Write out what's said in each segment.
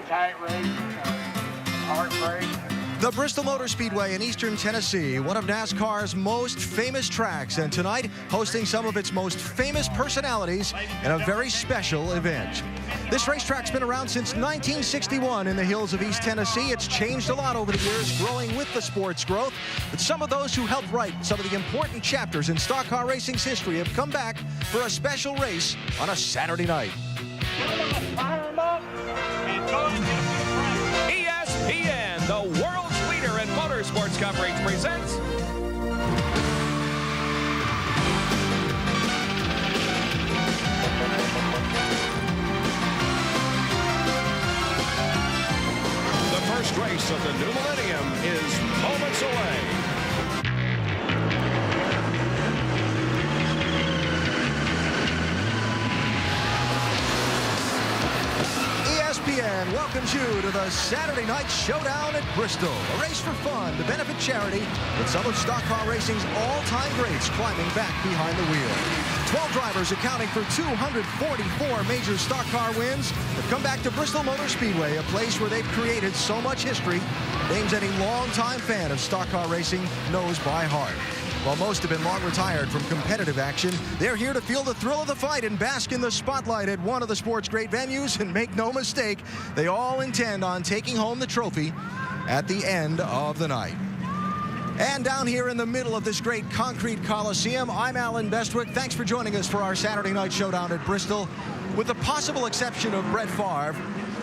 tight race, heartbreak. The Bristol Motor Speedway in eastern Tennessee, one of NASCAR's most famous tracks, and tonight hosting some of its most famous personalities in a very special event. This racetrack's been around since 1961 in the hills of East Tennessee. It's changed a lot over the years, growing with the sport's growth. But some of those who helped write some of the important chapters in stock car racing's history have come back for a special race on a Saturday night. ESPN, the world's leader in motorsports coverage, presents the first race of the new millennium is moments away. ESPN welcomes you to the Saturday Night Showdown at Bristol. A race for fun to benefit charity with some of stock car racing's all-time greats climbing back behind the wheel. 12 drivers accounting for 244 major stock car wins have come back to Bristol Motor Speedway, a place where they've created so much history, names any longtime fan of stock car racing knows by heart. While most have been long retired from competitive action, they're here to feel the thrill of the fight and bask in the spotlight at one of the sport's great venues. And make no mistake, they all intend on taking home the trophy at the end of the night. And down here in the middle of this great concrete coliseum, I'm Alan Bestwick. Thanks for joining us for our Saturday Night Showdown at Bristol. With the possible exception of Brett Favre,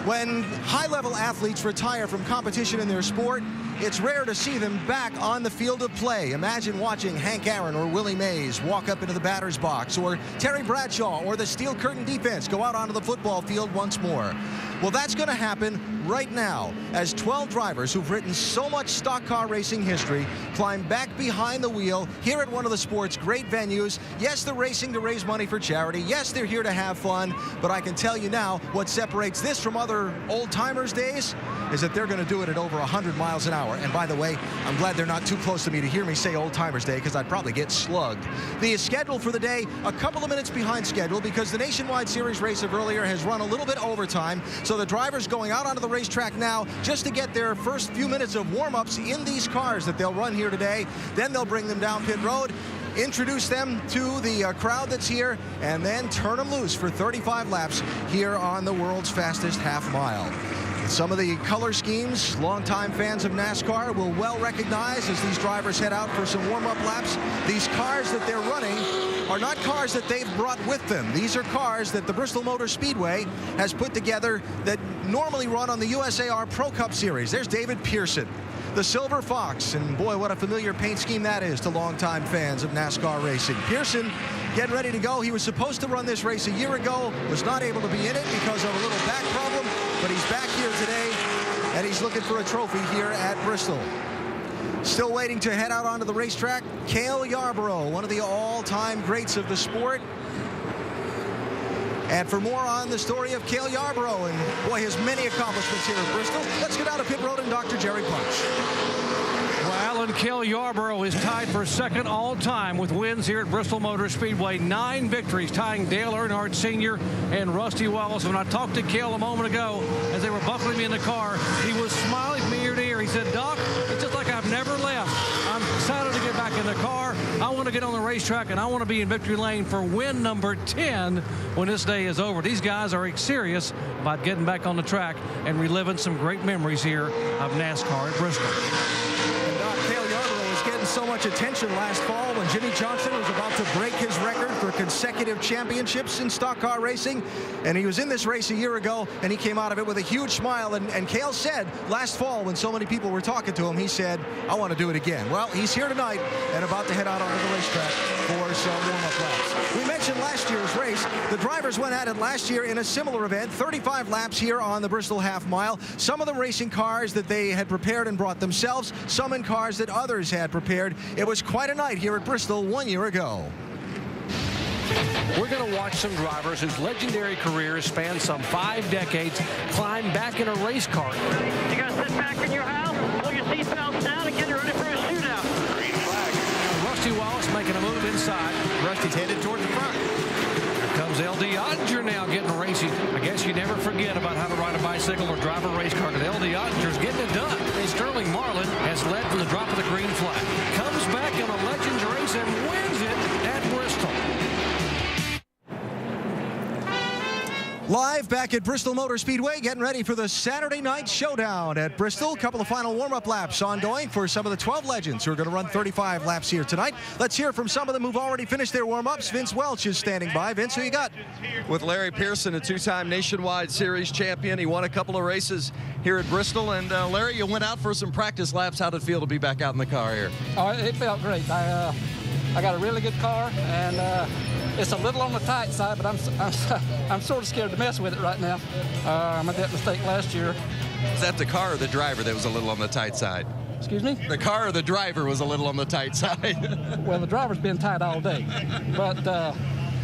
when high-level athletes retire from competition in their sport, it's rare to see them back on the field of play. Imagine watching Hank Aaron or Willie Mays walk up into the batter's box, or Terry Bradshaw or the Steel Curtain defense go out onto the football field once more. Well, that's going to happen right now as 12 drivers who've written so much stock car racing history climb back behind the wheel here at one of the sport's great venues. Yes, they're racing to raise money for charity. Yes, they're here to have fun. But I can tell you now, what separates this from other old-timers days is that they're going to do it at over 100 miles an hour. And by the way, I'm glad they're not too close to me to hear me say old-timers day, because I'd probably get slugged. The schedule for the day, a couple of minutes behind schedule, because the Nationwide Series race of earlier has run a little bit overtime. So the drivers going out onto the racetrack now just to get their first few minutes of warm-ups in these cars that they'll run here today. Then they'll bring them down pit road, introduce them to the crowd that's here, and then turn them loose for 35 laps here on the world's fastest half mile. Some of the color schemes longtime fans of NASCAR will well recognize as these drivers head out for some warm-up laps. These cars that they're running are not cars that they've brought with them. These are cars that the Bristol Motor Speedway has put together that normally run on the USAR Pro Cup Series. There's David Pearson, the Silver Fox, and boy, what a familiar paint scheme that is to longtime fans of NASCAR racing. Pearson getting ready to go. He was supposed to run this race a year ago, was not able to be in it because of a little back problem, but he's back here today, and he's looking for a trophy here at Bristol. Still waiting to head out onto the racetrack, Cale Yarborough, one of the all-time greats of the sport. And for more on the story of Cale Yarborough and, boy, his many accomplishments here at Bristol, let's get out of pit road and Dr. Jerry Punch. Well, Alan, Cale Yarborough is tied for second all-time with wins here at Bristol Motor Speedway. 9 victories, tying Dale Earnhardt Sr. and Rusty Wallace. When I talked to Cale a moment ago, as they were buckling me in the car, he was smiling from ear to ear. He said, "Doc, it's just like I've never left. I'm excited to get back in the car. I want to get on the racetrack, and I want to be in victory lane for win number 10 when this day is over." These guys are serious about getting back on the track and reliving some great memories here of NASCAR at Bristol. Cale Yarborough was getting so much attention last fall when Jimmy Johnson was about to break his record for consecutive championships in stock car racing. And he was in this race a year ago, and he came out of it with a huge smile. And Cale said last fall, when so many people were talking to him, he said, "I want to do it again." Well, he's here tonight and about to head out onto the racetrack for some warm-up laps. We mentioned last year's race. The drivers went at it last year in a similar event, 35 laps here on the Bristol half mile. Some of them racing cars that they had prepared and brought themselves, some in cars that others had prepared. It was quite a night here at Bristol 1 year ago. We're going to watch some drivers whose legendary careers span some 5 decades climb back in a race car. You guys sit back in your house, pull your seatbelts down, and get ready for a shootout. Green flag. Rusty Wallace making a move inside. Rusty's headed toward the front. Here comes LD Ottinger now getting racing. I guess you never forget about how to ride a bicycle or drive a race car. But LD Ottinger's getting it done. And Sterling Marlin has led from the drop of the green flag. Comes back in a Legends race and wins it at Bristol. Live back at Bristol Motor Speedway, getting ready for the Saturday night showdown at Bristol. A couple of final warm-up laps ongoing for some of the 12 legends who are going to run 35 laps here tonight. Let's hear from some of them who've already finished their warm-ups. Vince Welch is standing by. Vince, who you got? With Larry Pearson, a two-time Nationwide Series champion. He won a couple of races here at Bristol. And Larry, you went out for some practice laps. How did it feel to be back out in the car here? Oh, it felt great. I got a really good car, and it's a little on the tight side, but I'm sort of scared to mess with it right now. I made that mistake last year. Is that the car or the driver that was a little on the tight side? Excuse me? The car or the driver was a little on the tight side? Well, the driver's been tight all day. But,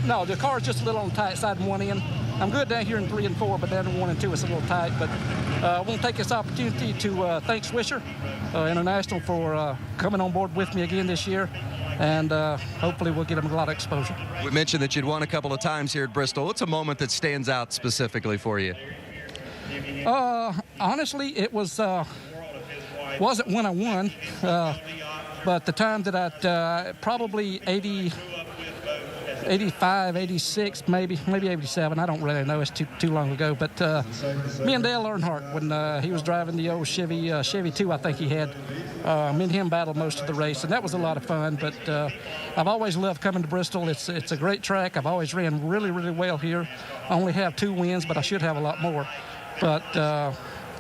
no, the car's just a little on the tight side in one end. I'm good down here in 3 and 4, but down in 1 and 2 it's a little tight. But I want to take this opportunity to thank Swisher International for coming on board with me again this year. And hopefully we'll get them a lot of exposure. We mentioned that you'd won a couple of times here at Bristol. What's a moment that stands out specifically for you? Honestly, it wasn't when I won, but the time that I probably 85, 86, maybe 87. I don't really know. It's too long ago. But me and Dale Earnhardt, when he was driving the old Chevy 2, I think he had, me and him battled most of the race, and that was a lot of fun. But I've always loved coming to Bristol. It's a great track. I've always ran really, really well here. I only have 2 wins, but I should have a lot more. But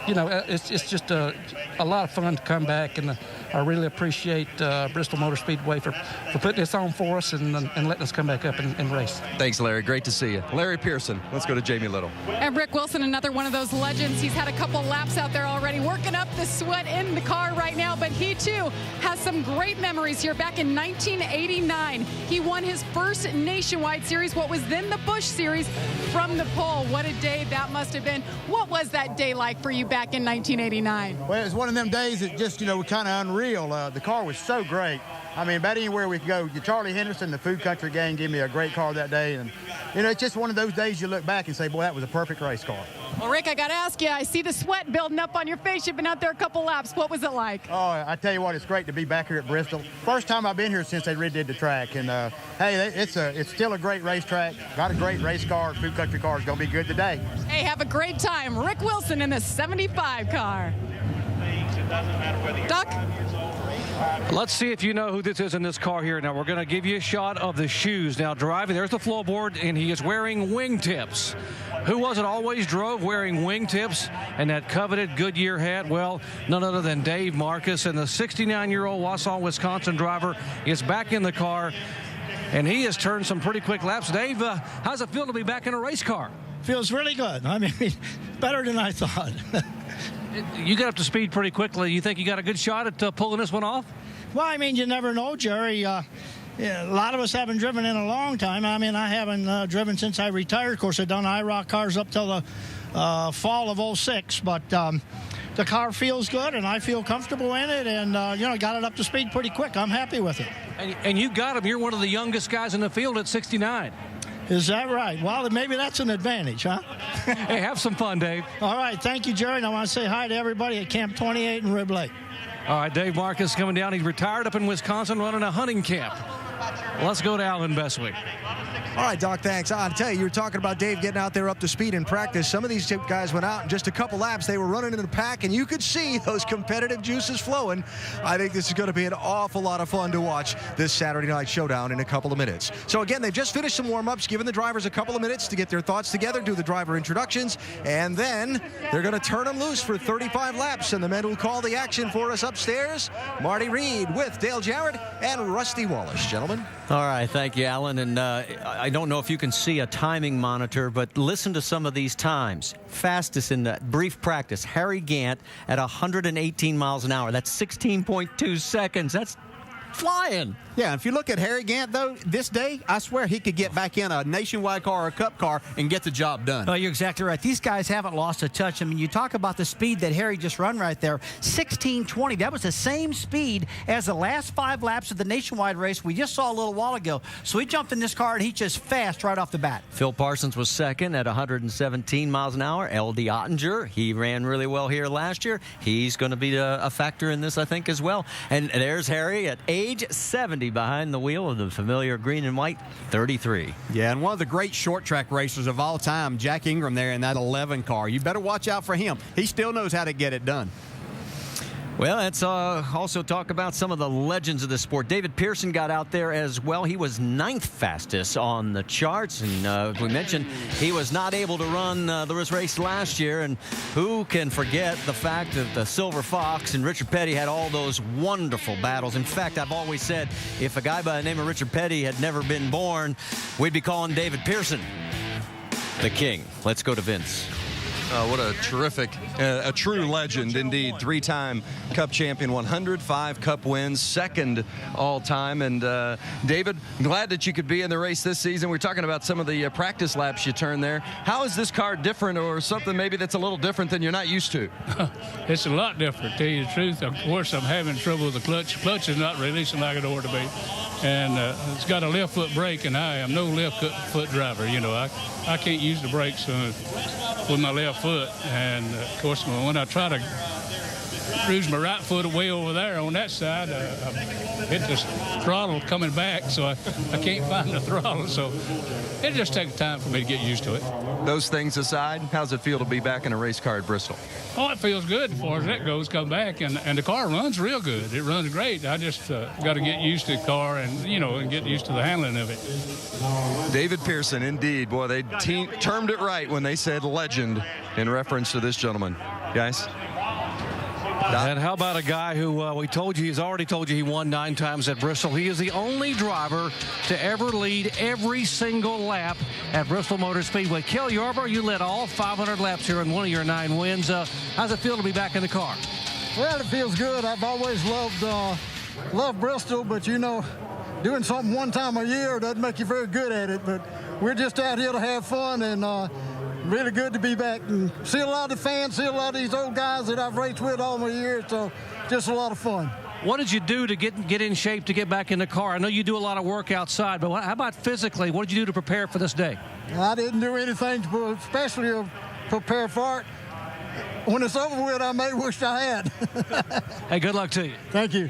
you know, it's just a lot of fun to come back, and I really appreciate Bristol Motor Speedway for putting this on for us and letting us come back up and race. Thanks, Larry. Great to see you. Larry Pearson. Let's go to Jamie Little. And Rick Wilson, another one of those legends. He's had a couple laps out there already, working up the sweat in the car right now, but he too has some great memories here. Back in 1989, he won his first Nationwide Series, what was then the Busch Series, from the pole. What a day that must have been. What was that day like for you back in 1989? Well, it was one of them days that just, you know, kind of unreal. The car was so great. I mean, about anywhere we could go. Charlie Henderson, the Food Country Gang, gave me a great car that day. And, you know, it's just one of those days you look back and say, boy, that was a perfect race car. Well, Rick, I got to ask you, I see the sweat building up on your face. You've been out there a couple laps. What was it like? Oh, I tell you what, it's great to be back here at Bristol. First time I've been here since they redid the track. And, hey, it's still a great racetrack. Got a great race car. Food Country car is going to be good today. Hey, have a great time. Rick Wilson in the 75 car. Doc? Let's see if you know who this is in this car here. Now, we're going to give you a shot of the shoes. Now, driving, there's the floorboard, and he is wearing wingtips. Who was it always drove wearing wingtips and that coveted Goodyear hat? Well, none other than Dave Marcus. And the 69-year-old Wausau, Wisconsin driver is back in the car, and he has turned some pretty quick laps. Dave, how's it feel to be back in a race car? Feels really good. I mean, better than I thought. You got up to speed pretty quickly. You think you got a good shot at pulling this one off? Well, I mean, you never know, Jerry. Yeah, a lot of us haven't driven in a long time. I mean, I haven't driven since I retired. Of course, I've done IROC cars up till the fall of '06. But the car feels good, and I feel comfortable in it. And, you know, got it up to speed pretty quick. I'm happy with it. And you got him. You're one of the youngest guys in the field at 69. Is that right? Well, maybe that's an advantage, huh? Hey, have some fun, Dave. All right. Thank you, Jerry. And I want to say hi to everybody at Camp 28 in Rib Lake. All right, Dave Marcus coming down. He's retired up in Wisconsin running a hunting camp. Let's go to Alan Bestwick. All right, Doc, thanks. I'll tell you were talking about Dave getting out there up to speed in practice. Some of these guys went out in just a couple laps. They were running in the pack, and you could see those competitive juices flowing. I think this is going to be an awful lot of fun to watch this Saturday night showdown in a couple of minutes. So, again, they've just finished some warm-ups, giving the drivers a couple of minutes to get their thoughts together, do the driver introductions, and then they're going to turn them loose for 35 laps. And the men who call the action for us upstairs, Marty Reed with Dale Jarrett and Rusty Wallace. Gentlemen. All right, thank you, Alan. And I don't know if you can see a timing monitor, but listen to some of these times. Fastest in the brief practice, Harry Gant at 118 miles an hour. That's 16.2 seconds. That's flying. Yeah, if you look at Harry Gant, though, this day, I swear he could get back in a Nationwide car or a Cup car and get the job done. Oh, you're exactly right. These guys haven't lost a touch. I mean, you talk about the speed that Harry just run right there, 16:20. That was the same speed as the last 5 laps of the Nationwide race we just saw a little while ago. So he jumped in this car, and he's just fast right off the bat. Phil Parsons was second at 117 miles an hour. L.D. Ottinger, he ran really well here last year. He's going to be a factor in this, I think, as well. And there's Harry at age 70 behind the wheel of the familiar green and white 33. Yeah, and one of the great short track racers of all time, Jack Ingram there in that 11 car. You better watch out for him. He still knows how to get it done. Well, let's also talk about some of the legends of the sport. David Pearson got out there as well. He was 9th fastest on the charts. And we mentioned he was not able to run the race last year. And who can forget the fact that the Silver Fox and Richard Petty had all those wonderful battles. In fact, I've always said if a guy by the name of Richard Petty had never been born, we'd be calling David Pearson the king. Let's go to Vince. What a terrific, a true legend indeed. 3-time Cup champion, 105 Cup wins, 2nd all-time. And David, glad that you could be in the race this season. We're talking about some of the practice laps you turned there. How is this car different, or something maybe that's a little different than you're not used to? It's a lot different, to tell you the truth. Of course, I'm having trouble with the clutch. The clutch is not releasing like it ought to be. And it's got a left foot brake, and I am no left foot driver. You know, I can't use the brakes with my left foot. And, of course, when I try to cruise my right foot way over there on that side, I hit this throttle coming back, so I can't find the throttle. So it just takes time for me to get used to it. Those things aside, how's it feel to be back in a race car at Bristol? Oh, it feels good as far as that goes, come back. And the car runs real good. It runs great. I just got to get used to the car and, and get used to the handling of it. David Pearson, indeed. Boy, they termed it right when they said legend in reference to this gentleman. Guys? And how about a guy who he's already told you he won 9 times at Bristol. He is the only driver to ever lead every single lap at Bristol Motor Speedway. Cale Yarborough, you led all 500 laps here in one of your 9 wins. How's it feel to be back in the car? Well, it feels good. I've always loved Bristol, but doing something one time a year doesn't make you very good at it. But we're just out here to have fun, and really good to be back and see a lot of fans, see a lot of these old guys that I've raced with all my years, so just a lot of fun. What did you do to get in shape to get back in the car? I know you do a lot of work outside, but how about physically? What did you do to prepare for this day? I didn't do anything especially to prepare for it. When it's over with, I may wish I had. Hey, good luck to you. Thank you.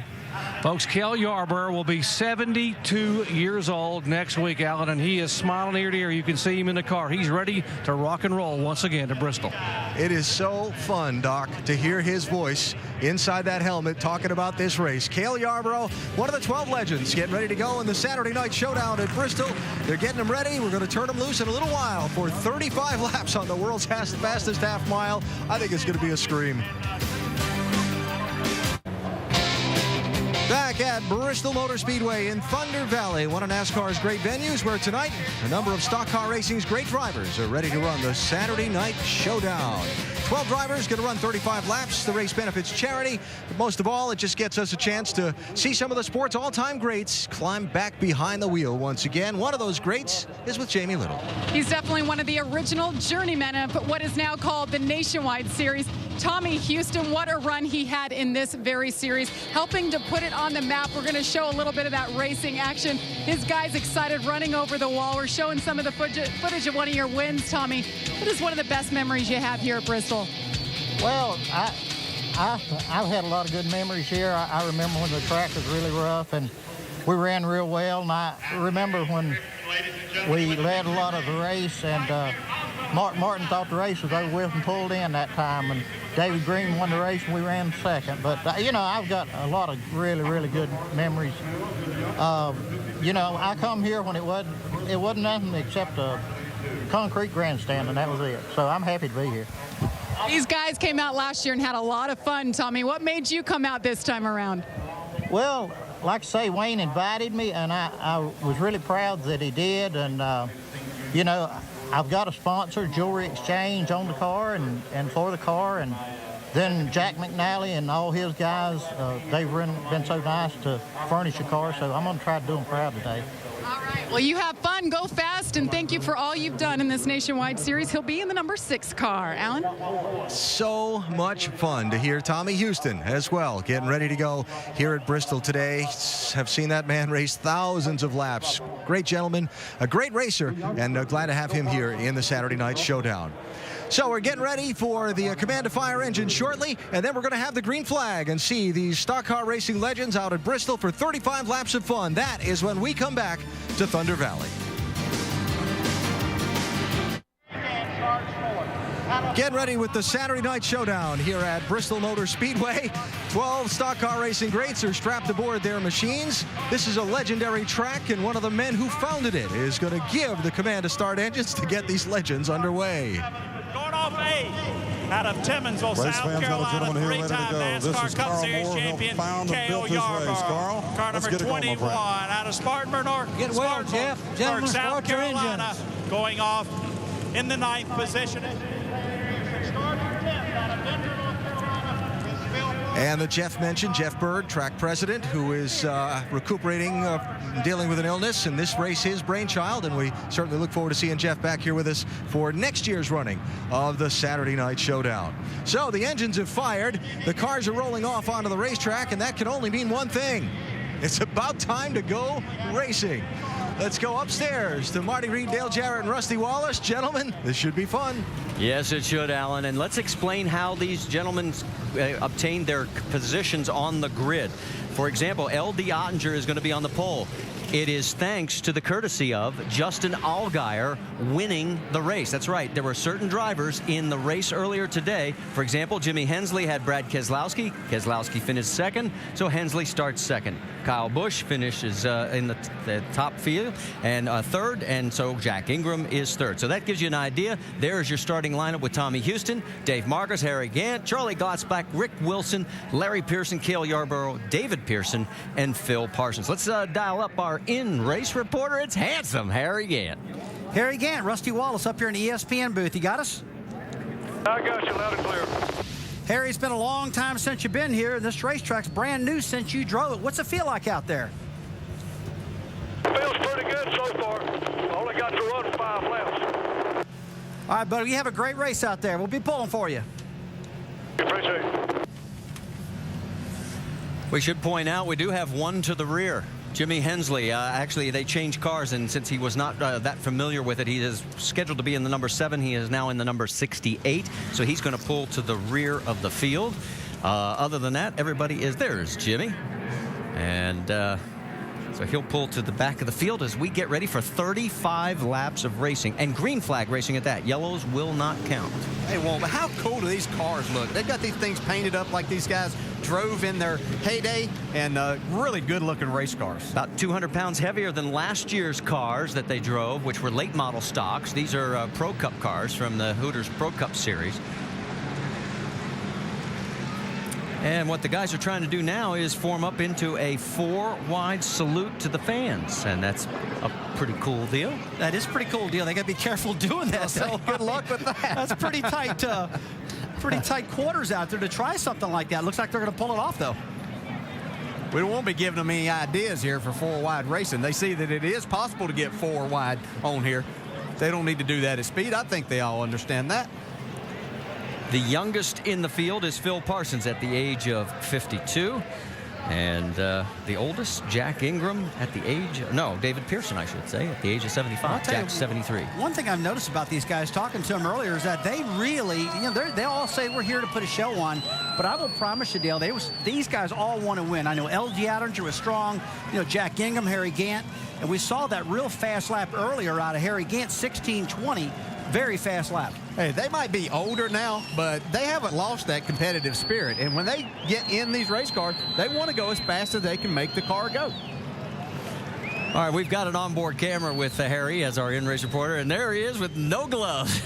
Folks, Cale Yarborough will be 72 years old next week, Alan, and he is smiling ear to ear. You can see him in the car. He's ready to rock and roll once again to Bristol. It is so fun, Doc, to hear his voice inside that helmet talking about this race. Cale Yarborough, one of the 12 legends, getting ready to go in the Saturday Night Showdown at Bristol. They're getting him ready. We're going to turn him loose in a little while for 35 laps on the world's fastest half mile. I think it's going to be a scream. Back at Bristol Motor Speedway in Thunder Valley, one of NASCAR's great venues, where tonight a number of stock car racing's great drivers are ready to run the Saturday Night Showdown. 12 drivers going to run 35 laps. The race benefits charity. But most of all, it just gets us a chance to see some of the sport's all-time greats climb back behind the wheel once again. One of those greats is with Jamie Little. He's definitely one of the original journeymen of what is now called the Nationwide Series. Tommy Houston, what a run he had in this very series, helping to put it on the map. We're going to show a little bit of that racing action. His guys excited, running over the wall. We're showing some of the footage of one of your wins, Tommy. What is one of the best memories you have here at Bristol? Well, I've had a lot of good memories here. I remember when the track was really rough and we ran real well. And I remember when we led a lot of the race, and Martin thought the race was over with and pulled in that time. And David Green won the race and we ran second. But, I've got a lot of really, really good memories. I come here when it wasn't nothing except a concrete grandstand, and that was it. So I'm happy to be here. These guys came out last year and had a lot of fun, Tommy. What made you come out this time around? Well, like I say, Wayne invited me, and I was really proud that he did. And, I've got a sponsor, Jewelry Exchange, on the car and for the car. And then Jack McNally and all his guys, they've been so nice to furnish a car, so I'm going to try to do them proud today. All right. Well, you have fun, go fast, and thank you for all you've done in this Nationwide Series. He'll be in the number 6 car. Alan? So much fun to hear Tommy Houston as well, getting ready to go here at Bristol today. Have seen that man race thousands of laps. Great gentleman, a great racer, and glad to have him here in the Saturday Night Showdown. So we're getting ready for the command to fire engine shortly, and then we're going to have the green flag and see these stock car racing legends out at Bristol for 35 laps of fun. That is when we come back to Thunder Valley. Get ready with the Saturday Night Showdown here at Bristol Motor Speedway. 12 stock car racing greats are strapped aboard their machines. This is a legendary track, and one of the men who founded it is going to give the command to start engines to get these legends underway. Going off A out of Timminsville, South Carolina, three-time Nascar Cup Series champion, Cale Yarborough. Car number 21 out of Spartanburg, South Carolina, going off in the 9th position. And the Jeff mentioned, Jeff Bird, track president, who is recuperating, dealing with an illness, and this race his brainchild, and we certainly look forward to seeing Jeff back here with us for next year's running of the Saturday Night Showdown. So the engines have fired, the cars are rolling off onto the racetrack, and that can only mean one thing. It's about time to go racing. Let's go upstairs to Marty Reed, Dale Jarrett, and Rusty Wallace. Gentlemen, this should be fun. Yes, it should, Alan. And let's explain how these gentlemen obtained their positions on the grid. For example, L.D. Ottinger is going to be on the pole. It is thanks to the courtesy of Justin Allgaier winning the race. That's right. There were certain drivers in the race earlier today. For example, Jimmy Hensley had Brad Keselowski. Keselowski finished second, so Hensley starts second. Kyle Busch finishes in the top field and third, and so Jack Ingram is third. So that gives you an idea. There's your starting lineup with Tommy Houston, Dave Marcus, Harry Gant, Charlie Glotzbach, Rick Wilson, Larry Pearson, Cale Yarborough, David Pearson, and Phil Parsons. Let's dial up our in-race reporter. It's handsome Harry Gant. Harry Gant, Rusty Wallace up here in the ESPN booth. You got us? I got you loud and clear. Harry, it's been a long time since you've been here. This racetrack's brand new since you drove it. What's it feel like out there? Feels pretty good so far. Only got to run 5 laps. All right, buddy, you have a great race out there. We'll be pulling for you. Appreciate it. We should point out we do have one to the rear. Jimmy Hensley, actually, they changed cars, and since he was not that familiar with it, he is scheduled to be in the number 7. He is now in the number 68, so he's going to pull to the rear of the field. Other than that, everybody is there's Jimmy. And so he'll pull to the back of the field as we get ready for 35 laps of racing, and green flag racing at that. Yellows will not count. Hey, well, but how cool do these cars look? They've got these things painted up like these guys drove in their heyday, and really good-looking race cars. About 200 pounds heavier than last year's cars that they drove, which were late model stocks. These are Pro Cup cars from the Hooters Pro Cup Series. And what the guys are trying to do now is form up into a 4-wide salute to the fans. And that's a pretty cool deal. That is a pretty cool deal. They got to be careful doing that. So good luck with that. That's pretty tight quarters out there to try something like that. Looks like they're going to pull it off, though. We won't be giving them any ideas here for 4-wide racing. They see that it is possible to get 4-wide on here. They don't need to do that at speed. I think they all understand that. The youngest in the field is Phil Parsons at the age of 52. And the oldest, Jack Ingram, at the age of, no, David Pearson, I should say, at the age of 75. Jack's 73. One thing I've noticed about these guys, talking to them earlier, is that they really, you know, they all say we're here to put a show on. But I will promise you, Dale, these guys all want to win. I know L.D. Ottinger was strong, you know, Jack Ingram, Harry Gant. And we saw that real fast lap earlier out of Harry Gant, 16:20. Very fast lap. Hey, they might be older now, but they haven't lost that competitive spirit. And when they get in these race cars, they want to go as fast as they can make the car go. All right, we've got an onboard camera with Harry as our in-race reporter, and there he is with no gloves.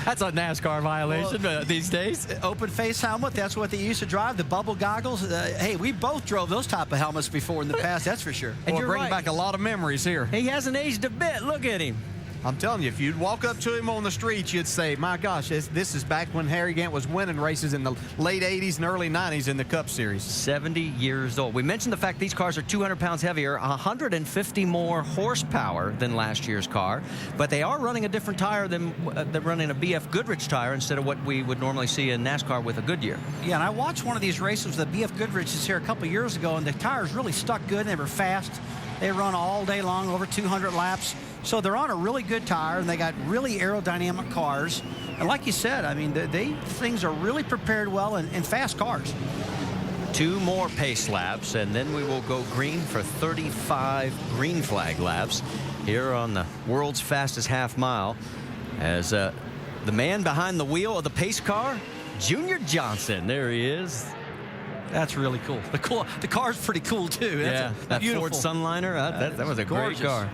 That's a NASCAR violation these days. Open face helmet, that's what they used to drive. The bubble goggles. Hey, we both drove those type of helmets before in the past, that's for sure. And you're bringing back a lot of memories here. He hasn't aged a bit. Look at him. I'm telling you, if you'd walk up to him on the street, you'd say, my gosh, this is back when Harry Gant was winning races in the late 80s and early 90s in the Cup Series. 70 years old. We mentioned the fact these cars are 200 pounds heavier, 150 more horsepower than last year's car, but they are running a different tire than they're running a BF Goodrich tire instead of what we would normally see in NASCAR with a Goodyear. Yeah, and I watched one of these races with the BF Goodrich's here a couple years ago, and the tires really stuck good, and they were fast. They run all day long, over 200 laps. So they're on a really good tire, and they got really aerodynamic cars. And like you said, I mean, things are really prepared well and fast cars. 2 more pace laps, and then we will go green for 35 green flag laps here on the world's fastest half mile as the man behind the wheel of the pace car, Junior Johnson. There he is. That's really cool. The car's pretty cool, too. That Ford Sunliner, that was a gorgeous. great car.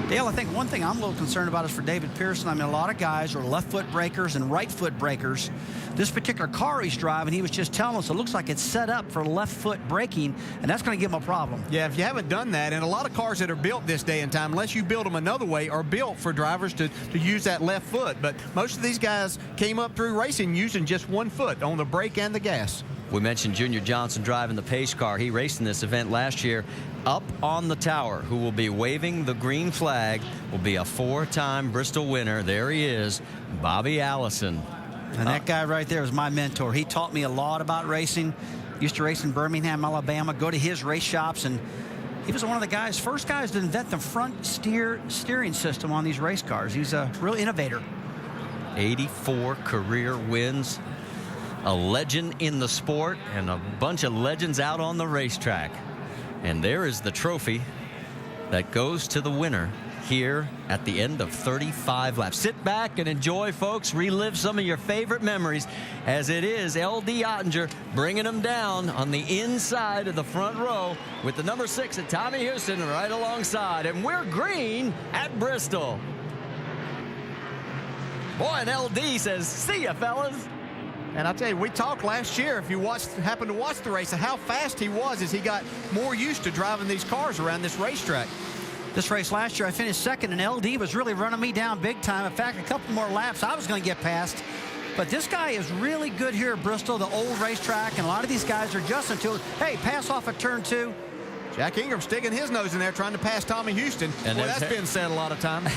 Dale, I think one thing I'm a little concerned about is for David Pearson. I mean, a lot of guys are left foot breakers and right foot breakers. This particular car he's driving, he was just telling us, it looks like it's set up for left foot braking, and that's going to give him a problem. Yeah, if you haven't done that, and a lot of cars that are built this day and time, unless you build them another way, are built for drivers to use that left foot. But most of these guys came up through racing using just one foot on the brake and the gas. We mentioned Junior Johnson driving the pace car. He raced in this event last year. Up on the tower, who will be waving the green flag, will be a 4-time Bristol winner. There he is, Bobby Allison. And that guy right there is my mentor. He taught me a lot about racing. Used to race in Birmingham, Alabama, go to his race shops, and he was one of the first guys to invent the front steering system on these race cars. He's a real innovator. 84 career wins. A legend in the sport and a bunch of legends out on the racetrack. And there is the trophy that goes to the winner here at the end of 35 laps. Sit back and enjoy, folks. Relive some of your favorite memories as it is L.D. Ottinger bringing them down on the inside of the front row with the number 6 at Tommy Houston right alongside. And we're green at Bristol. Boy, and L.D. says, see ya, fellas. And I'll tell you, we talked last year, if you happened to watch the race, of how fast he was as he got more used to driving these cars around this racetrack. This race last year, I finished second, and LD was really running me down big time. In fact, a couple more laps, I was going to get past. But this guy is really good here at Bristol, the old racetrack, and a lot of these guys are adjusting to it. Hey, pass off at turn 2. Jack Ingram sticking his nose in there trying to pass Tommy Houston. And boy, that's been said a lot of times.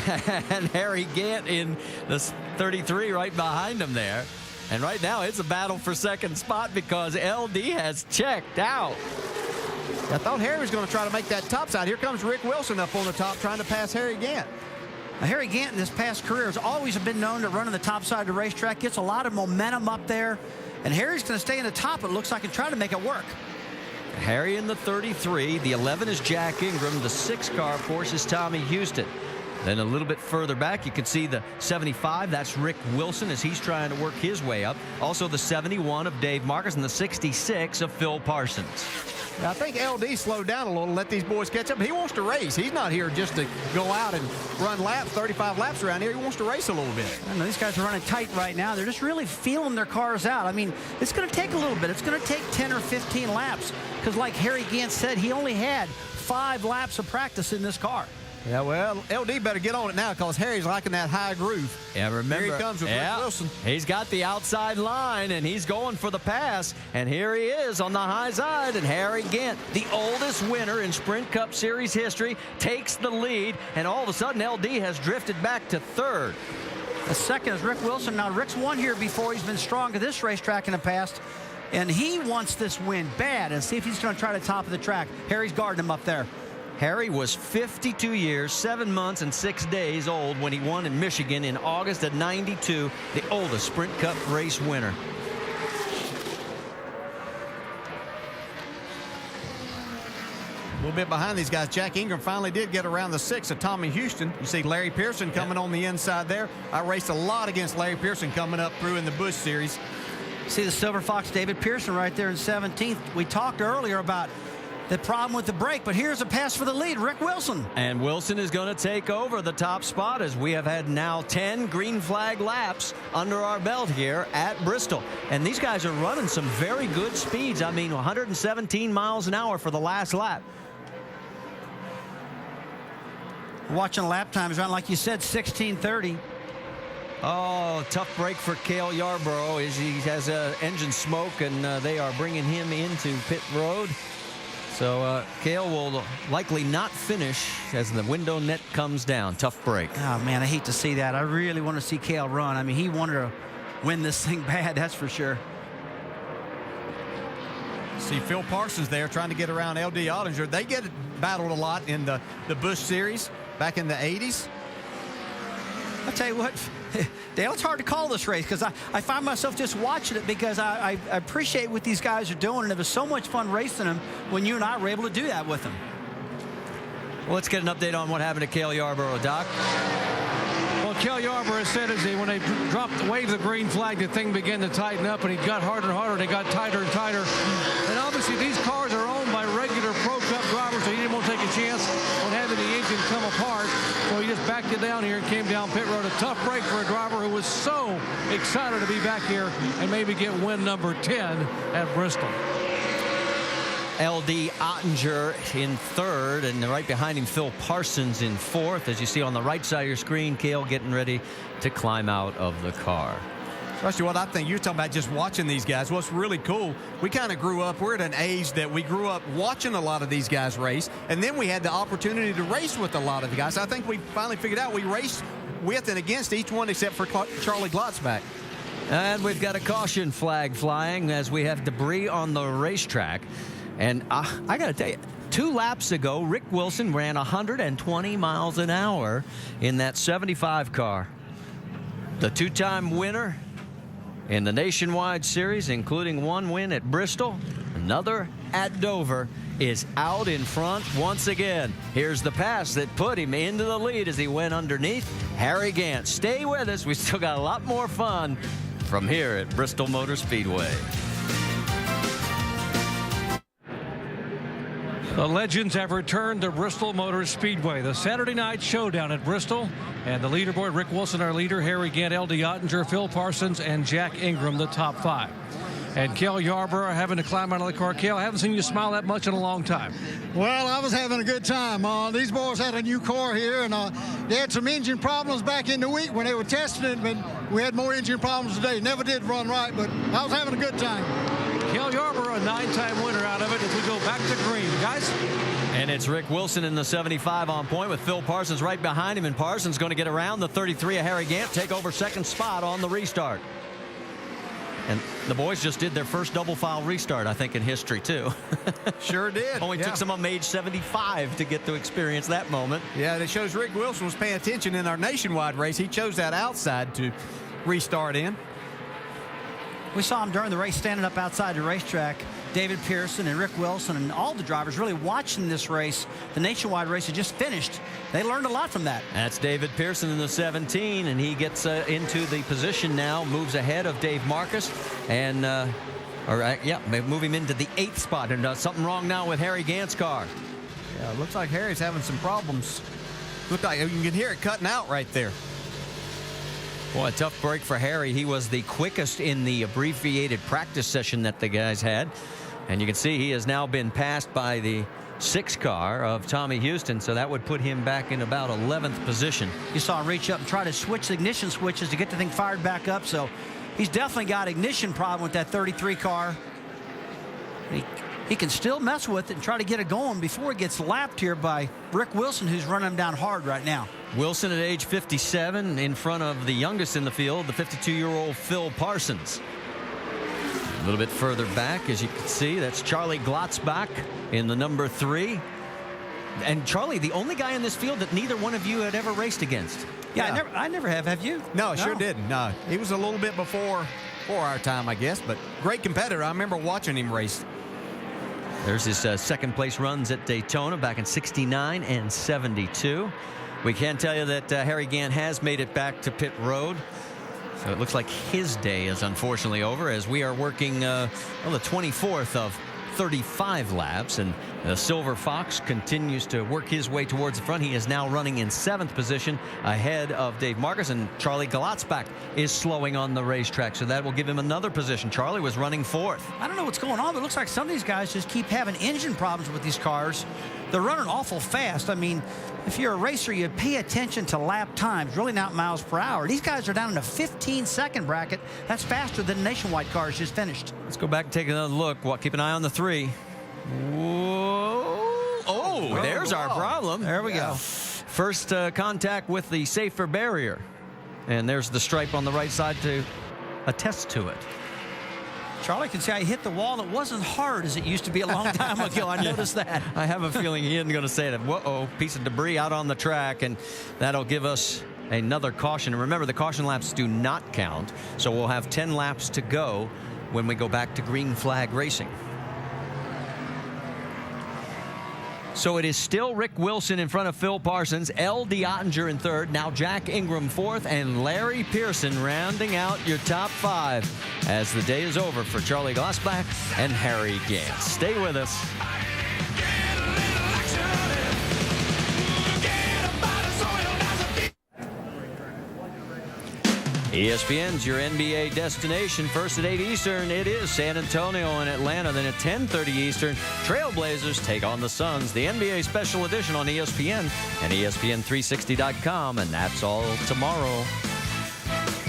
And Harry Gant in the 33 right behind him there. And right now, it's a battle for second spot because LD has checked out. I thought Harry was going to try to make that top side. Here comes Rick Wilson up on the top trying to pass Harry Gant. Now, Harry Gant in his past career has always been known to run on the top side of the racetrack. Gets a lot of momentum up there. And Harry's going to stay in the top, it looks like, and try to make it work. Harry in the 33. The 11 is Jack Ingram. The 6 car, of course, is Tommy Houston. Then a little bit further back, you can see the 75. That's Rick Wilson as he's trying to work his way up. Also the 71 of Dave Marcus and the 66 of Phil Parsons. Now, I think LD slowed down a little to let these boys catch up. He wants to race. He's not here just to go out and run laps, 35 laps around here. He wants to race a little bit. I know these guys are running tight right now. They're just really feeling their cars out. I mean, it's going to take a little bit. It's going to take 10 or 15 laps because like Harry Gant said, he only had 5 laps of practice in this car. Yeah, well, LD better get on it now because Harry's liking that high groove. Yeah, remember. Here he comes with Rick Wilson. He's got the outside line, and he's going for the pass. And here he is on the high side. And Harry Gant, the oldest winner in Sprint Cup Series history, takes the lead. And all of a sudden, LD has drifted back to 3rd. The second is Rick Wilson. Now, Rick's won here before. He's been strong at this racetrack in the past. And he wants this win bad. And see if he's going to try the top of the track. Harry's guarding him up there. Harry was 52 years, 7 months, and 6 days old when he won in Michigan in August of '92, the oldest Sprint Cup race winner. A little bit behind these guys. Jack Ingram finally did get around the 6 of Tommy Houston. You see Larry Pearson coming on the inside there. I raced a lot against Larry Pearson coming up through in the Busch Series. See the Silver Fox David Pearson right there in 17th. We talked earlier about the problem with the brake, but here's a pass for the lead, Rick Wilson. And Wilson is going to take over the top spot as we have had now 10 green flag laps under our belt here at Bristol. And these guys are running some very good speeds. I mean, 117 miles an hour for the last lap. Watching lap times around, like you said, 16:30. Oh, tough break for Cale Yarborough as he has engine smoke, and they are bringing him into pit road. So Cale will likely not finish as the window net comes down. Tough break. Oh, man, I hate to see that. I really want to see Cale run. I mean, he wanted to win this thing bad, that's for sure. See Phil Parsons there trying to get around L.D. Ottinger. They get battled a lot in the Busch Series back in the 80s. I'll tell you what, Dale, it's hard to call this race because I find myself just watching it because I appreciate what these guys are doing, and it was so much fun racing them when you and I were able to do that with them. Well, let's get an update on what happened to Cale Yarborough, Doc. Well, Cale Yarborough said as when they waved the green flag, the thing began to tighten up, and he got harder and harder, and it got tighter and tighter. And obviously, these cars are owned by regular Pro Cup drivers, so he didn't want to take a chance on having the engine come apart. So he just backed it down here and came down pit road. A tough break for a driver who was so excited to be back here and maybe get win number 10 at Bristol. L.D. Ottinger in third, and right behind him Phil Parsons in fourth. As you see on the right side of your screen, Cale getting ready to climb out of the car. Especially what I think you're talking about, just watching these guys. What's really cool, we kind of grew up, we're at an age that we grew up watching a lot of these guys race, and then we had the opportunity to race with a lot of the guys. I think we finally figured out we raced with and against each one except for Charlie Glotzback. And we've got a caution flag flying as we have debris on the racetrack. And I got to tell you, 2 laps ago, Rick Wilson ran 120 miles an hour in that 75 car. The 2-time winner in the Nationwide Series, including 1 win at Bristol, another at Dover, is out in front once again. Here's the pass that put him into the lead as he went underneath Harry Gant. Stay with us. We still got a lot more fun from here at Bristol Motor Speedway. The legends have returned to Bristol Motor Speedway. The Saturday night showdown at Bristol. And the leaderboard, Rick Wilson, our leader, Harry Gant, L.D. Ottinger, Phil Parsons, and Jack Ingram, the top 5. And Cale Yarborough having to climb out of the car. Cale, I haven't seen you smile that much in a long time. Well, I was having a good time. These boys had a new car here, and they had some engine problems back in the week when they were testing it, but we had more engine problems today. Never did run right, but I was having a good time. Cale Yarborough, a 9-time winner out of it as we go back to green. Guys? And it's Rick Wilson in the 75 on point with Phil Parsons right behind him. And Parsons going to get around the 33 of Harry Gant, take over second spot on the restart. And the boys just did their first double file restart, I think, in history, too. Sure did. Only took some of them age 75 to get to experience that moment. Yeah, it shows Rick Wilson was paying attention in our Nationwide race. He chose that outside to restart in. We saw him during the race standing up outside the racetrack. David Pearson and Rick Wilson and all the drivers really watching this race. The Nationwide race had just finished. They learned a lot from that. That's David Pearson in the 17, and he gets into the position now, moves ahead of Dave Marcus, and move him into the 8th spot. And something wrong now with Harry Gant's car. Yeah, it looks like Harry's having some problems. Look like you can hear it cutting out right there. Boy, a tough break for Harry. He was the quickest in the abbreviated practice session that the guys had. And you can see he has now been passed by the 6 car of Tommy Houston, so that would put him back in about 11th position. You saw him reach up and try to switch the ignition switches to get the thing fired back up, so he's definitely got an ignition problem with that 33 car. He can still mess with it and try to get it going before it gets lapped here by Rick Wilson, who's running him down hard right now. Wilson at age 57 in front of the youngest in the field, the 52-year-old Phil Parsons. A little bit further back, as you can see, that's Charlie Glotzbach in the number 3. And Charlie, the only guy in this field that neither one of you had ever raced against. Yeah. I never have. Have you? No, sure didn't. No, he was a little bit before our time, I guess, but great competitor. I remember watching him race. There's his second place runs at Daytona back in 69 and 72. We can tell you that Harry Gant has made it back to pit road. So it looks like his day is unfortunately over as we are working the 24th of 35 laps, and the Silver Fox continues to work his way towards the front. He is now running in 7th position ahead of Dave Marcus, and Charlie Glotzbach is slowing on the racetrack, so that will give him another position. Charlie was running 4th. I don't know what's going on, but it looks like some of these guys just keep having engine problems with these cars. they're running awful fast. I mean, if you're a racer, you pay attention to lap times, really not miles per hour. These guys are down in a 15-second bracket. That's faster than Nationwide cars just finished. Let's go back and take another look. Keep an eye on the 3. Whoa. Oh, there's our problem. There we go. First contact with the safer barrier. And there's the stripe on the right side to attest to it. Charlie can say I hit the wall. It wasn't hard as it used to be a long time ago. I noticed that. I have a feeling he isn't going to say that. Whoa, piece of debris out on the track, and that'll give us another caution. And remember, the caution laps do not count, so we'll have 10 laps to go when we go back to green flag racing. So it is still Rick Wilson in front of Phil Parsons, L.D. Ottinger in third, now Jack Ingram fourth, and Larry Pearson rounding out your top 5 as the day is over for Charlie Glasbach and Harry Gantz. Stay with us. ESPN's your NBA destination. First at 8 Eastern, it is San Antonio and Atlanta. Then at 10:30 Eastern, Trailblazers take on the Suns. The NBA special edition on ESPN and ESPN360.com. And that's all tomorrow.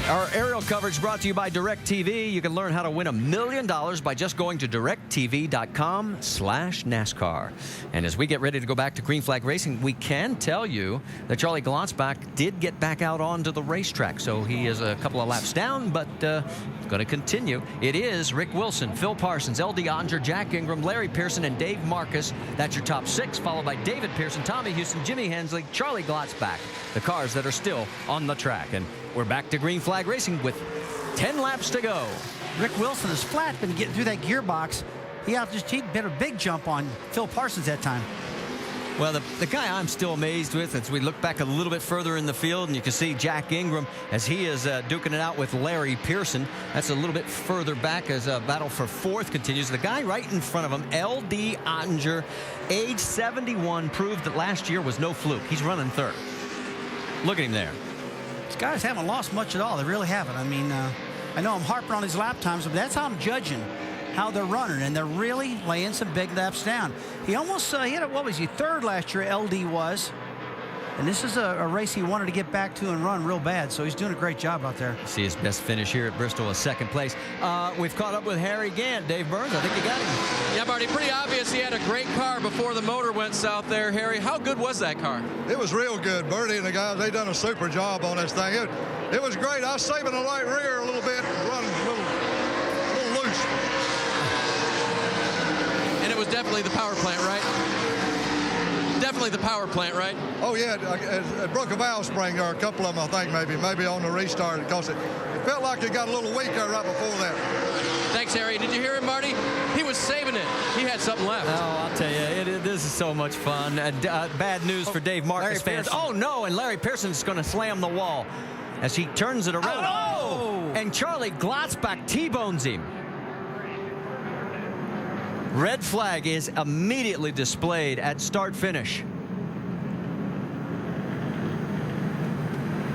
Our aerial coverage brought to you by DirecTV. You can learn how to win $1 million by just going to directtv.com/NASCAR. And as we get ready to go back to green flag racing, we can tell you that Charlie Glasbach did get back out onto the racetrack. So he is a couple of laps down, but going to continue. It is Rick Wilson, Phil Parsons, L.D. Ottinger, Jack Ingram, Larry Pearson, and Dave Marcus. That's your top 6, followed by David Pearson, Tommy Houston, Jimmy Hensley, Charlie Glasbach. The cars that are still on the track. And we're back to green flag racing with 10 laps to go. Rick Wilson is flat, been getting through that gearbox. He did a big jump on Phil Parsons that time. Well, the guy I'm still amazed with, as we look back a little bit further in the field, and you can see Jack Ingram as he is duking it out with Larry Pearson. That's a little bit further back as a battle for 4th continues. The guy right in front of him, L.D. Ottinger, age 71, proved that last year was no fluke. He's running 3rd. Look at him there. These guys haven't lost much at all. They really haven't. I mean, I know I'm harping on these lap times, but that's how I'm judging how they're running, and they're really laying some big laps down. He almost hit it. What was he, 3rd last year? LD was. And this is a race he wanted to get back to and run real bad, so he's doing a great job out there. See his best finish here at Bristol, a 2nd place. We've caught up with Harry Gant. Dave Burns, I think you got him. Yeah, Marty, pretty obvious he had a great car before the motor went south there. Harry, how good was that car? It was real good. Bertie and the guys, they done a super job on this thing. It was great. I was saving the right rear a little bit, running a little loose. And it was definitely the power plant, right? Definitely the power plant, right? Oh, yeah. It broke a valve spring, or a couple of them, I think, maybe on the restart, because it felt like it got a little weaker right before that. Thanks, Harry. Did you hear him, Marty? He was saving it. He had something left. Oh, I'll tell you, this is so much fun. Bad news for Dave Marcus fans. Oh, no, and Larry Pearson's going to slam the wall as he turns it around. Oh! And Charlie Glasbach T-bones him. Red flag is immediately displayed at start-finish.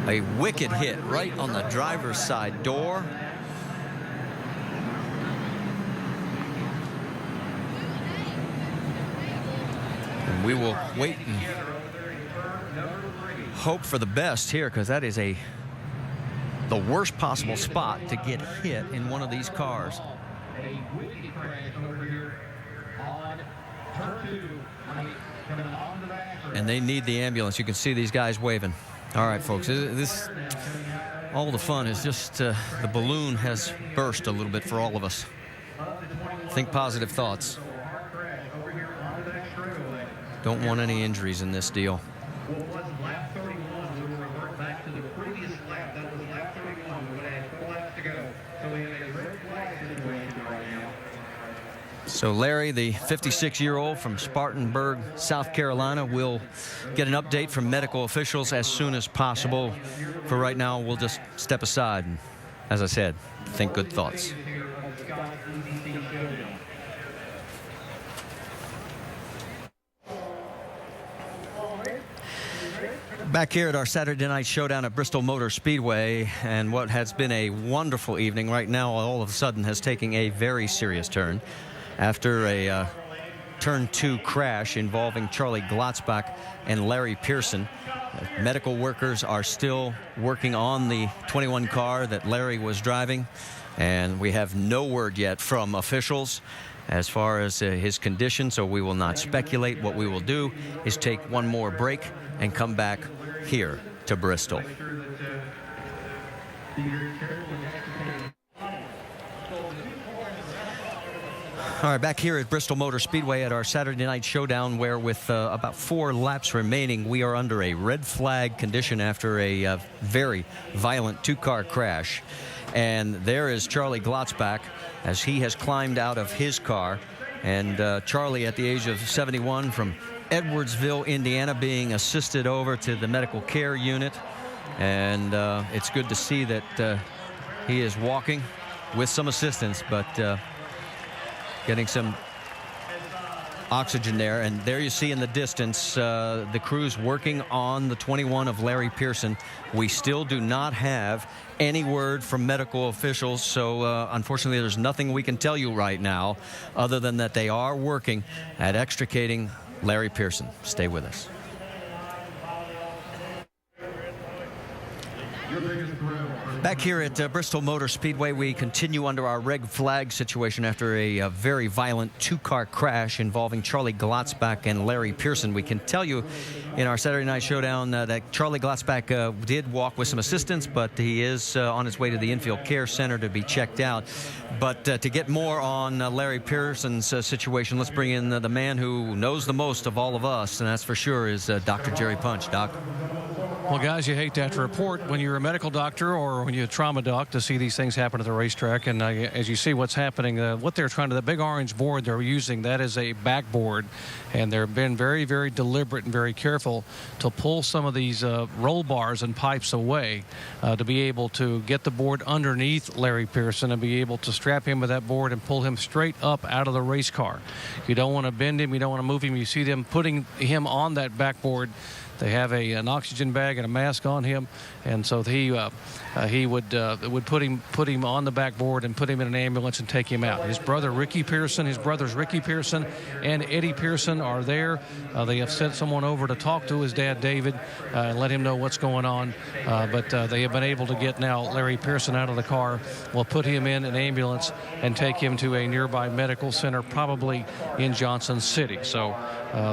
A wicked hit right on the driver's side door. And we will wait and hope for the best here, because that is the worst possible spot to get hit in one of these cars. And they need the ambulance. You can see these guys waving. All right, folks, all the fun is just the balloon has burst a little bit for all of us. Think positive thoughts. Don't want any injuries in this deal. So Larry, the 56-year-old from Spartanburg, South Carolina, will get an update from medical officials as soon as possible. For right now, we'll just step aside and, as I said, think good thoughts. Back here at our Saturday night showdown at Bristol Motor Speedway, and what has been a wonderful evening right now all of a sudden has taken a very serious turn after a turn 2 crash involving Charlie Glotzbach and Larry Pearson. Medical workers are still working on the 21 car that Larry was driving, and we have no word yet from officials as far as his condition, so we will not speculate. What we will do is take one more break and come back here to Bristol. All right, back here at Bristol Motor Speedway at our Saturday night showdown, where with about 4 laps remaining, we are under a red flag condition after a very violent 2-car crash. And there is Charlie Glotzbach as he has climbed out of his car. And Charlie, at the age of 71, from Edwardsville, Indiana, being assisted over to the medical care unit. And it's good to see that he is walking with some assistance, but getting some oxygen there. And there you see in the distance the crews working on the 21 of Larry Pearson. We still do not have any word from medical officials, so unfortunately there's nothing we can tell you right now other than that they are working at extricating Larry Pearson. Stay with us. Back here at Bristol Motor Speedway, we continue under our red flag situation after a very violent 2-car crash involving Charlie Glotzbach and Larry Pearson. We can tell you in our Saturday night showdown that Charlie Glotzbach did walk with some assistance, but he is on his way to the Infield Care Center to be checked out. But to get more on Larry Pearson's situation, let's bring in the man who knows the most of all of us, and that's for sure is Dr. Jerry Punch. Doc. Well, guys, you hate to have to report when you're a medical doctor or when you're a trauma doc to see these things happen at the racetrack. And as you see what's happening, what they're trying to, the big orange board they're using, that is a backboard. And they've been very, very deliberate and very careful to pull some of these roll bars and pipes away to be able to get the board underneath Larry Pearson and be able to strap him with that board and pull him straight up out of the race car. You don't want to bend him. You don't want to move him. You see them putting him on that backboard. They have an oxygen bag and a mask on him, and so he would put him on the backboard and put him in an ambulance and take him out. His brother Ricky Pearson, his brothers Ricky Pearson and Eddie Pearson are there. They have sent someone over to talk to his dad David and let him know what's going on. But they have been able to get now Larry Pearson out of the car. We'll put him in an ambulance and take him to a nearby medical center, probably in Johnson City. So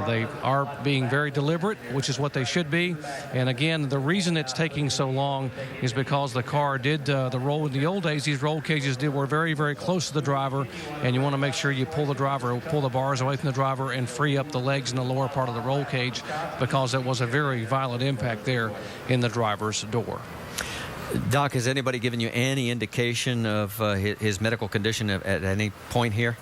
they are being very deliberate, which is what they should be. And again, the reason it's taking so long is because the car did the roll. In the old days, these roll cages were very, very close to the driver, and you want to make sure you pull the bars away from the driver and free up the legs in the lower part of the roll cage, because it was a very violent impact there in the driver's door. Doc, has anybody given you any indication of his medical condition at any point here?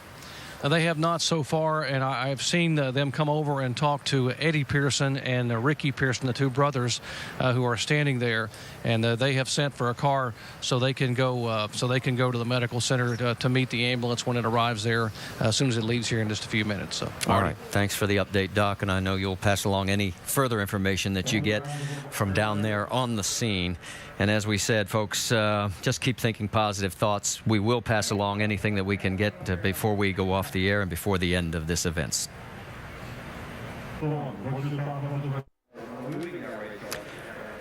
They have not so far, and I've seen them come over and talk to Eddie Pearson and Ricky Pearson, the 2 brothers who are standing there, and they have sent for a car so they can go to the medical center to meet the ambulance when it arrives there as soon as it leaves here in just a few minutes. So, all right, thanks for the update, Doc, and I know you'll pass along any further information that you get from down there on the scene. And as we said, folks, just keep thinking positive thoughts. We will pass along anything that we can get before we go off the air and before the end of this event.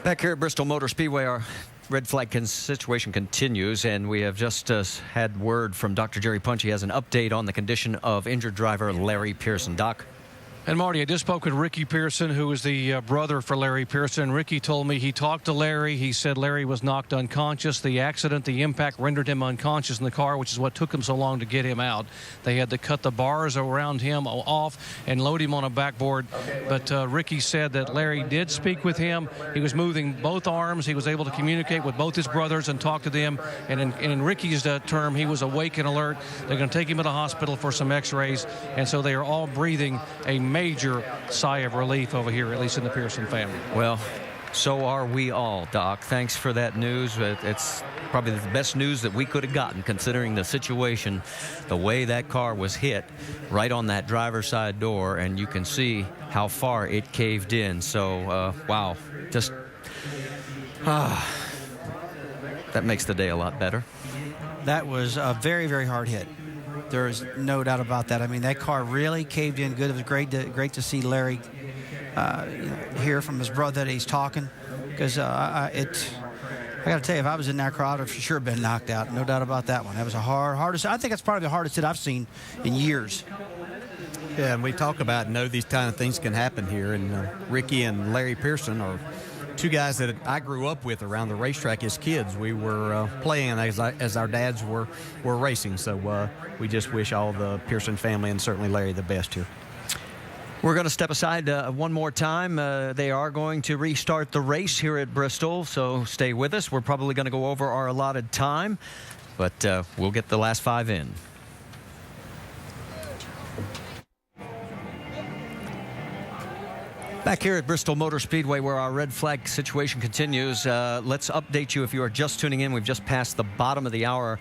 Back here at Bristol Motor Speedway, our red flag situation continues, and we have just had word from Dr. Jerry Punch. He has an update on the condition of injured driver Larry Pearson. Doc? And Marty, I just spoke with Ricky Pearson, who is the brother for Larry Pearson. Ricky told me he talked to Larry. He said Larry was knocked unconscious. The accident, the impact rendered him unconscious in the car, which is what took him so long to get him out. They had to cut the bars around him off and load him on a backboard. But Ricky said that Larry did speak with him. He was moving both arms. He was able to communicate with both his brothers and talk to them. And in Ricky's term, he was awake and alert. They're going to take him to the hospital for some x-rays. And so they are all breathing a major sigh of relief over here, at least in the Pearson family. Well, so are we all, Doc. Thanks for that news. It's probably the best news that we could have gotten, considering the situation, the way that car was hit right on that driver's side door, and you can see how far it caved in. So, wow, just that makes the day a lot better. That was a very, very hard hit. There is no doubt about that. I mean, that car really caved in good. It was great to see Larry hear from his brother that he's talking, because I got to tell you, if I was in that crowd, I'd for sure been knocked out. No doubt about that one. That was a hardest. I think that's probably the hardest hit I've seen in years. Yeah, and we talk about these kind of things can happen here. And Ricky and Larry Pearson are two guys that I grew up with around the racetrack as kids. We were playing as our dads were racing. So we just wish all the Pearson family and certainly Larry the best here. We're going to step aside one more time. They are going to restart the race here at Bristol, so stay with us. We're probably going to go over our allotted time, but we'll get the last 5 in. Back here at Bristol Motor Speedway, where our red flag situation continues, let's update you if you are just tuning in. We've just passed the bottom of the hour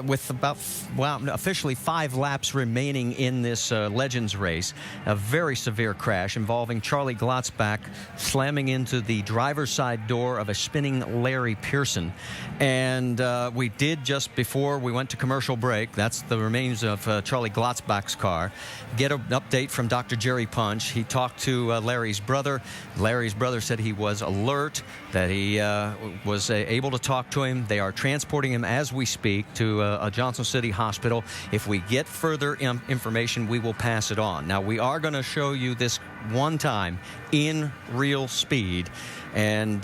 with about, officially 5 laps remaining in this Legends race. A very severe crash involving Charlie Glotzbach slamming into the driver's side door of a spinning Larry Pearson. And we did, just before we went to commercial break, that's the remains of Charlie Glotzbach's car, get an update from Dr. Jerry Punch. He talked to Larry's brother. Larry's brother said he was alert, that he was able to talk to him. They are transporting him as we speak to a Johnson City hospital. If we get further information, we will pass it on. Now, we are going to show you this one time in real speed, and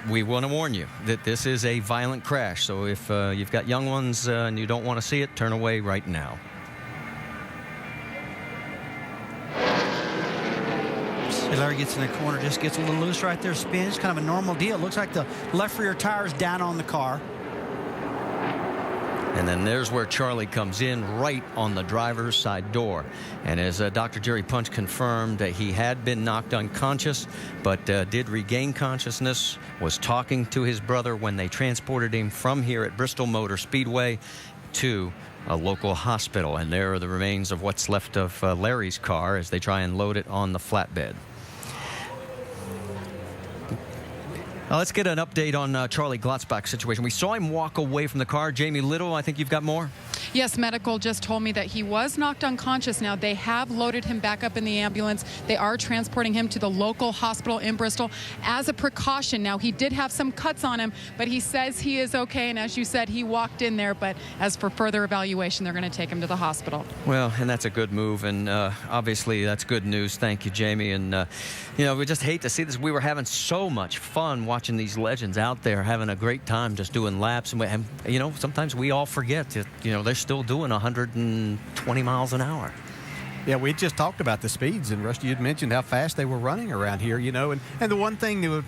we want to warn you that this is a violent crash. So if you've got young ones and you don't want to see it, turn away right now. Larry gets in the corner, just gets a little loose right there, spins, kind of a normal deal. Looks like the left rear tire is down on the car. And then there's where Charlie comes in, right on the driver's side door. And as Dr. Jerry Punch confirmed, that he had been knocked unconscious, but did regain consciousness, was talking to his brother when they transported him from here at Bristol Motor Speedway to a local hospital. And there are the remains of what's left of Larry's car as they try and load it on the flatbed. Now let's get an update on Charlie Glotzbach's situation. We saw him walk away from the car. Jamie Little, I think you've got more? Yes, medical just told me that he was knocked unconscious. Now, they have loaded him back up in the ambulance. They are transporting him to the local hospital in Bristol as a precaution. Now, he did have some cuts on him, but he says he is okay. And as you said, he walked in there. But as for further evaluation, they're going to take him to the hospital. Well, and that's a good move. And obviously, that's good news. Thank you, Jamie. And, we just hate to see this. We were having so much fun watching these legends out there, having a great time just doing laps. And sometimes we all forget that, they're still doing 120 miles an hour. Yeah, we just talked about the speeds, and Rusty, you'd mentioned how fast they were running around here, and the one thing,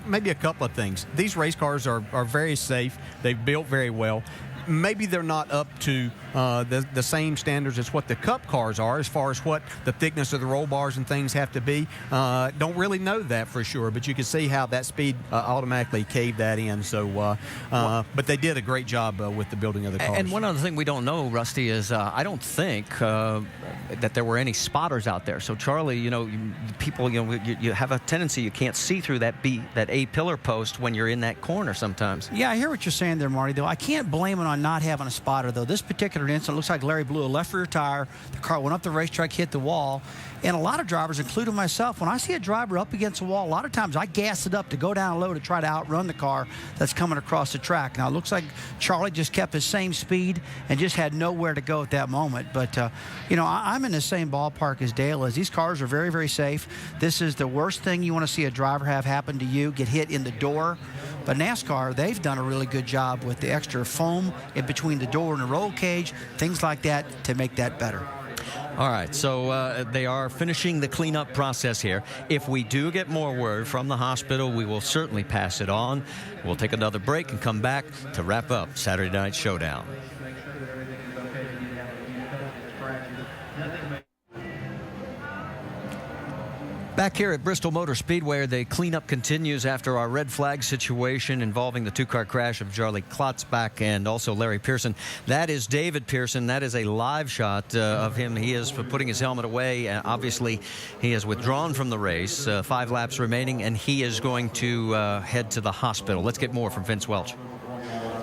maybe a couple of things. These race cars are very safe. They've built very well. Maybe they're not up to the same standards as what the Cup cars are as far as what the thickness of the roll bars and things have to be. Don't really know that for sure, but you can see how that speed automatically caved that in. So, but they did a great job with the building of the cars. And one other thing we don't know, Rusty, is I don't think that there were any spotters out there. So, Charlie, people, you have a tendency you can't see through that A pillar post when you're in that corner sometimes. Yeah, I hear what you're saying there, Marty, though. I can't blame it on not having a spotter, though. This particular incident looks like Larry blew a left rear tire. The car went up the racetrack, hit the wall. And a lot of drivers, including myself, when I see a driver up against a wall, a lot of times I gas it up to go down low to try to outrun the car that's coming across the track. Now, it looks like Charlie just kept his same speed and just had nowhere to go at that moment. But, I'm in the same ballpark as Dale is. These cars are very, very safe. This is the worst thing you want to see a driver have happen to you, get hit in the door. But NASCAR, they've done a really good job with the extra foam in between the door and the roll cage, things like that, to make that better. All right, so they are finishing the cleanup process here. If we do get more word from the hospital, we will certainly pass it on. We'll take another break and come back to wrap up Saturday Night Showdown. Back here at Bristol Motor Speedway, the cleanup continues after our red flag situation involving the two-car crash of Charlie Glotzbach and also Larry Pearson. That is David Pearson. That is a live shot of him. He is putting his helmet away. Obviously, he has withdrawn from the race. 5 laps remaining, and he is going to head to the hospital. Let's get more from Vince Welch.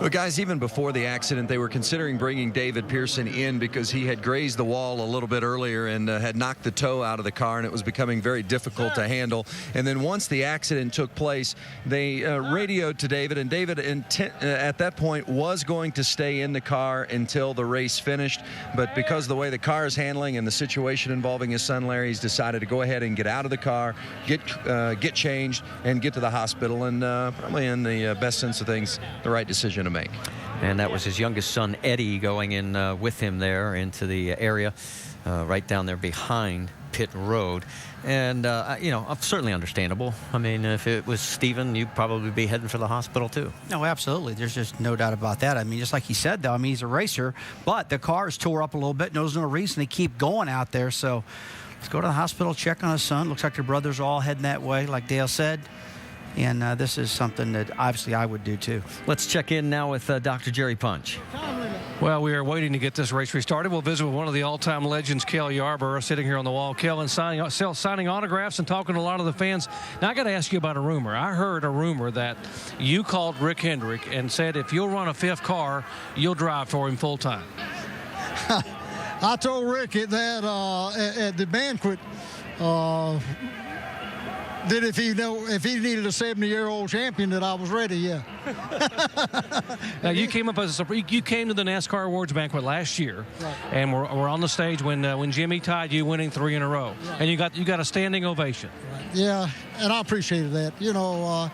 Well, guys, even before the accident, they were considering bringing David Pearson in because he had grazed the wall a little bit earlier and had knocked the toe out of the car, and it was becoming very difficult to handle. And then once the accident took place, they radioed to David, and David at that point was going to stay in the car until the race finished. But because of the way the car is handling and the situation involving his son Larry, he's decided to go ahead and get out of the car, get changed, and get to the hospital. And probably in the best sense of things, the right decision to make. And that was his youngest son, Eddie, going in with him there into the area right down there behind pit road. And, you know, certainly understandable. I mean, if it was Steven, you'd probably be heading for the hospital, too. No, absolutely. There's just no doubt about that. I mean, just like he said, though, I mean, he's a racer, but the car is tore up a little bit. And there's no reason to keep going out there. So let's go to the hospital, check on his son. Looks like their brothers are all heading that way, like Dale said. And this is something that obviously I would do too. Let's check in now with Dr. Jerry Punch. Well, we are waiting to get this race restarted. We'll visit with one of the all-time legends, Cale Yarborough, sitting here on the wall. Cale, signing autographs and talking to a lot of the fans. Now, I got to ask you about a rumor. I heard a rumor that you called Rick Hendrick and said if you'll run a fifth car, you'll drive for him full-time. I told Rick that at the banquet that if he needed a 70-year-old champion, that I was ready. Yeah. Now you came to the NASCAR Awards banquet last year, right, and we're on the stage when Jimmy tied you, winning 3 in a row, right, and you got a standing ovation. Right. Yeah, and I appreciated that. You know,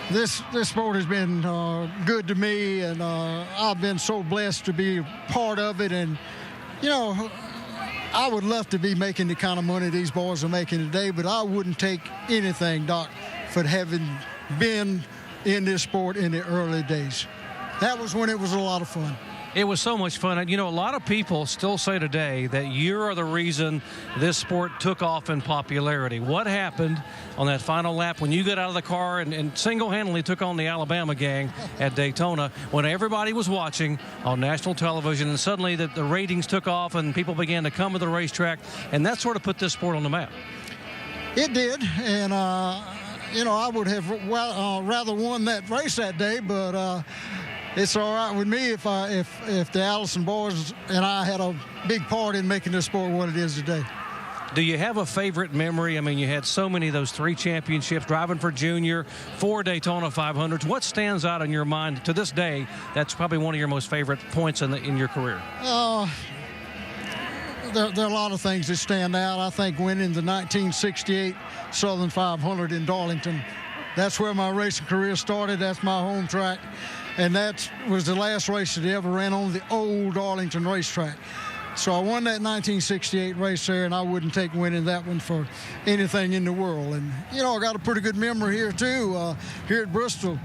this sport has been good to me, and I've been so blessed to be part of it. And you know, I would love to be making the kind of money these boys are making today, but I wouldn't take anything, Doc, for having been in this sport in the early days. That was when it was a lot of fun. It was so much fun. You know, a lot of people still say today that you are the reason this sport took off in popularity. What happened on that final lap when you got out of the car and single-handedly took on the Alabama gang at Daytona when everybody was watching on national television, and suddenly the ratings took off and people began to come to the racetrack, and that sort of put this sport on the map? It did, and you know, I would have rather won that race that day, but it's all right with me if the Allison boys and I had a big part in making this sport what it is today. Do you have a favorite memory? I mean, you had so many of those 3 championships, driving for Junior, 4 Daytona 500s. What stands out in your mind to this day that's probably one of your most favorite points in your career? There are a lot of things that stand out. I think winning the 1968 Southern 500 in Darlington, that's where my racing career started. That's my home track. And that was the last race that he ever ran on the old Darlington racetrack. So I won that 1968 race there, and I wouldn't take winning that one for anything in the world. And, you know, I got a pretty good memory here, too. Here at Bristol,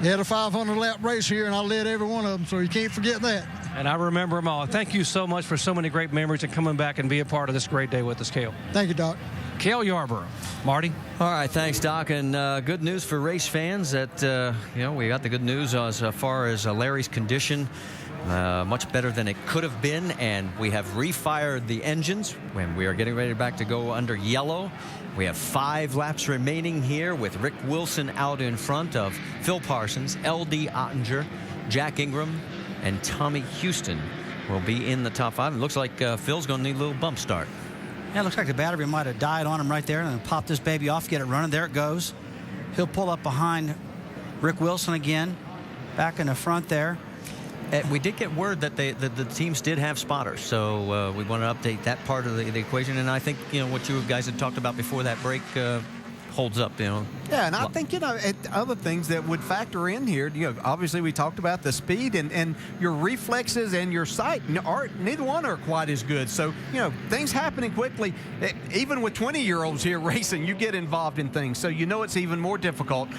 they had a 500-lap race here, and I led every one of them, so you can't forget that. And I remember them all. Thank you so much for so many great memories and coming back and be a part of this great day with us, Cale. Thank you, Doc. Cale Yarborough. Marty? All right, thanks, Doc. And good news for race fans that, you know, we got the good news as far as Larry's condition. Much better than it could have been, and we have refired the engines when we are getting ready back to go under yellow. We have 5 laps remaining here with Rick Wilson out in front of Phil Parsons, L.D. Ottinger, Jack Ingram, and Tommy Houston will be in the top 5. It looks like Phil's going to need a little bump start. Yeah, it looks like the battery might have died on him right there, and then pop this baby off, get it running. There it goes. He'll pull up behind Rick Wilson again, back in the front there. We did get word that the teams did have spotters, so we want to update that part of the equation. And I think, you know, what you guys had talked about before that break holds up, you know. Yeah, and I think, you know, other things that would factor in here, you know, obviously we talked about the speed and your reflexes and your sight. Neither one are quite as good. So, you know, things happening quickly. Even with 20-year-olds here racing, you get involved in things. So, you know, it's even more difficult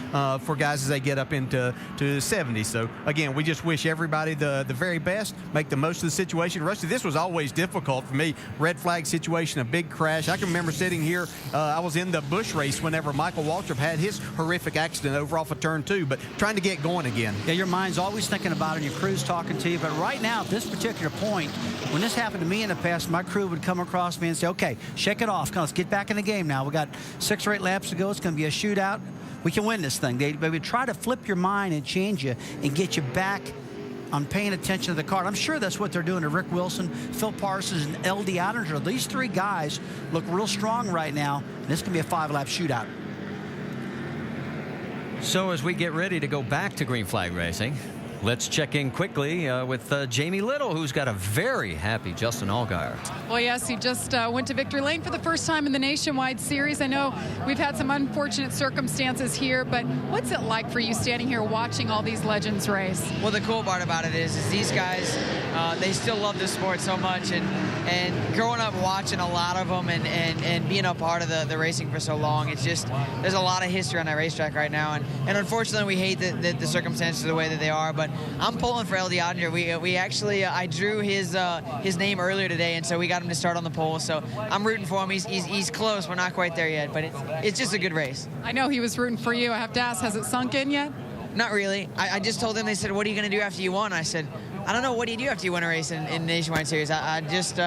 for guys as they get up into the 70s. So, again, we just wish everybody the very best, make the most of the situation. Rusty, this was always difficult for me. Red flag situation, a big crash. I can remember sitting here, I was in the Busch race whenever Michael Waltrip had his horrific accident over off of turn 2, but trying to get going again. Yeah, your mind's always thinking about it, and your crew's talking to you. But right now, at this particular point, when this happened to me in the past, my crew would come across me and say, okay, shake it off. Come on, let's get back in the game now. We got 6 or 8 laps to go. It's going to be a shootout. we can win this thing. They would try to flip your mind and change you and get you back on paying attention to the car. I'm sure that's what they're doing to Rick Wilson, Phil Parsons, and L.D. Ottinger. These 3 guys look real strong right now. And this can be a 5-lap shootout. So as we get ready to go back to green flag racing, let's check in quickly with Jamie Little, who's got a very happy Justin Allgaier. Well, yes, he just went to victory lane for the first time in the Nationwide Series. I know we've had some unfortunate circumstances here, but what's it like for you standing here watching all these legends race? Well, the cool part about it is these guys, they still love this sport so much, and growing up watching a lot of them and being a part of the racing for so long, it's just, there's a lot of history on that racetrack right now, and unfortunately we hate the circumstances the way that they are, but I'm pulling for L.D. Ottinger. We actually, I drew his name earlier today, and so we got him to start on the pole. So I'm rooting for him. He's close. We're not quite there yet, but it's just a good race. I know he was rooting for you. I have to ask, has it sunk in yet? Not really. I just told him, they said, what are you going to do after you won? I said, I don't know. What do you do after you win a race in the Nationwide Series? I just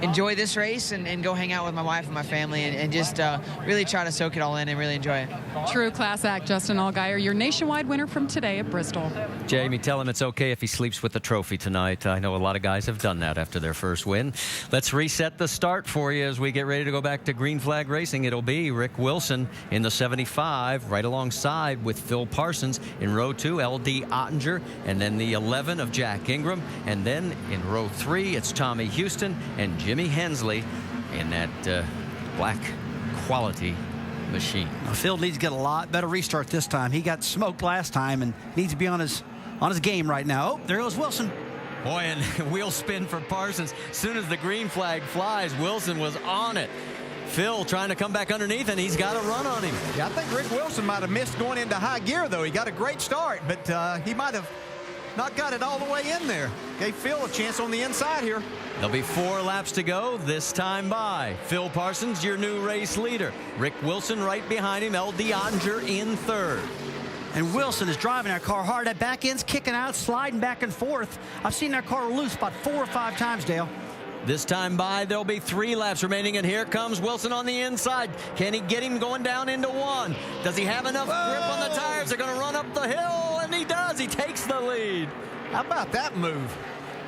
enjoy this race and go hang out with my wife and my family and just really try to soak it all in and really enjoy it. True class act, Justin Allgaier, your Nationwide winner from today at Bristol. Jamie, tell him it's okay if he sleeps with the trophy tonight. I know a lot of guys have done that after their first win. Let's reset the start for you as we get ready to go back to green flag racing. It'll be Rick Wilson in the 75, right alongside with Phil Parsons. In row 2, L.D. Ottinger, and then the 11 of Jack Ingram. And then in row 3, it's Tommy Houston and Jimmy Hensley in that black quality machine. Now, Phil needs to get a lot better restart this time. He got smoked last time and needs to be on his game right now. Oh, there goes Wilson. Boy, and wheel spin for Parsons. As soon as the green flag flies, Wilson was on it. Phil trying to come back underneath, and he's got a run on him. Yeah, I think Rick Wilson might have missed going into high gear, though. He got a great start, but he might have not got it all the way in there. Gave Phil a chance on the inside here. There'll be 4 laps to go this time by. Phil Parsons, your new race leader. Rick Wilson right behind him. L.D. Ottinger in 3rd. And Wilson is driving that car hard. That back end's kicking out, sliding back and forth. I've seen that car loose about 4 or 5 times, Dale. This time by, there'll be 3 laps remaining, and here comes Wilson on the inside. Can he get him going down into 1? Does he have enough grip on the tires? They're going to run up the hill, and he does. He takes the lead. How about that move?